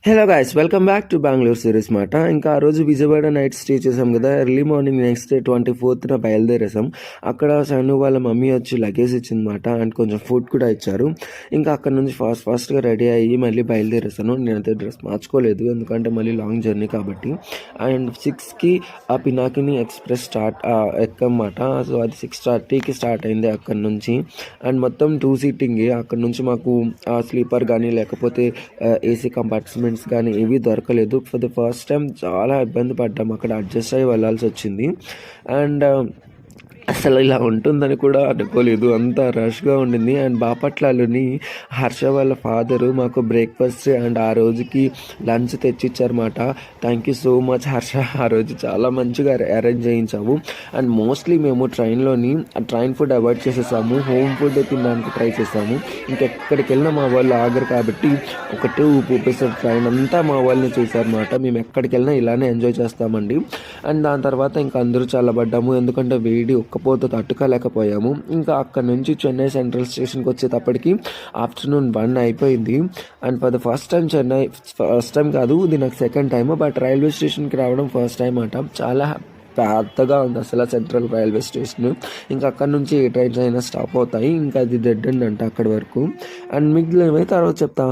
Hello guys, welcome back to Bengaluru series మాట. ఇంకా ఆ రోజు విజయవాడ నైట్ స్టే చేసాం కదా. Early morning next day 24th బయలుదేరేసాం. అక్కడ సన్ను వాళ్ళ మమ్మీ వచ్చి లగేజ్ ఇచ్చిందన్నమాట. అండ్ కొంచెం ఫుడ్ కూడా ఇచ్చారు. ఇంకా అక్కడ నుంచి ఫాస్ట్గా రెడీ అయ్యి మళ్ళీ బయలుదేరేసాను. నేనైతే డ్రెస్ మార్చుకోలేదు, ఎందుకంటే మళ్ళీ లాంగ్ జర్నీ కాబట్టి. అండ్ 6కి ఆ పినాకిని ఎక్స్ప్రెస్ ఎక్కమాట. సో అది 6:30కి స్టార్ట్ అయింది అక్కడ నుంచి. అండ్ మొత్తం 2 సీటింగ్. అక్కడ నుంచి మాకు స్లీపర్ కానీ లేకపోతే ఏసీ కంపార్ట్మెంట్స్ కానీ ఏవి దొరకలేదు. ఫర్ ద ఫస్ట్ టైం చాలా ఇబ్బంది పడ్డాం, అక్కడ అడ్జస్ట్ అయ్యి వెళ్ళాల్సి వచ్చింది. అండ్ అసలు ఇలా ఉంటుందని కూడా అనుకోలేదు, అంత రష్గా ఉండింది. అండ్ బాపట్లలోని హర్ష వాళ్ళ ఫాదరు మాకు బ్రేక్ఫాస్ట్ అండ్ ఆ రోజుకి లంచ్ తెచ్చిచ్చారన్నమాట. Thank you so much Harsha, ఆ రోజు చాలా మంచిగా అరేంజ్ చేయించాము. అండ్ మోస్ట్లీ మేము ట్రైన్ ఫుడ్ అవాయిడ్ చేసేసాము, హోమ్ ఫుడ్ తినడానికి ట్రై చేసాము. ఇంకెక్కడికి వెళ్ళినా మా వాళ్ళు ఆగరు కాబట్టి ఒకటే ఊపేసారు. ట్రైన్ అంతా మా వాళ్ళని చూసారన్నమాట. మేము ఎక్కడికి వెళ్ళినా ఇలానే ఎంజాయ్ చేస్తామండి. అండ్ దాని తర్వాత ఇంకా అందరూ చల్లబడ్డాము, ఎందుకంటే వేడి ఒక్కపోతే తట్టుకోలేకపోయాము. ఇంకా అక్కడ నుంచి చెన్నై సెంట్రల్ స్టేషన్కి వచ్చేటప్పటికి ఆఫ్టర్నూన్ 1 అయిపోయింది. And for the first time కాదు, ఇది నాకు సెకండ్ టైం, బట్ రైల్వే స్టేషన్కి రావడం ఫస్ట్ టైం అట. చాలా పెద్దగా ఉంది అసలు సెంట్రల్ రైల్వే స్టేషన్. ఇంకా అక్కడ నుంచి ఏ ట్రైన్స్ అయినా స్టాప్ అవుతాయి. ఇంకా అది డెడ్ అండ్ అంట అక్కడి వరకు. అండ్ మిగిలినవి తర్వాత చెప్తా.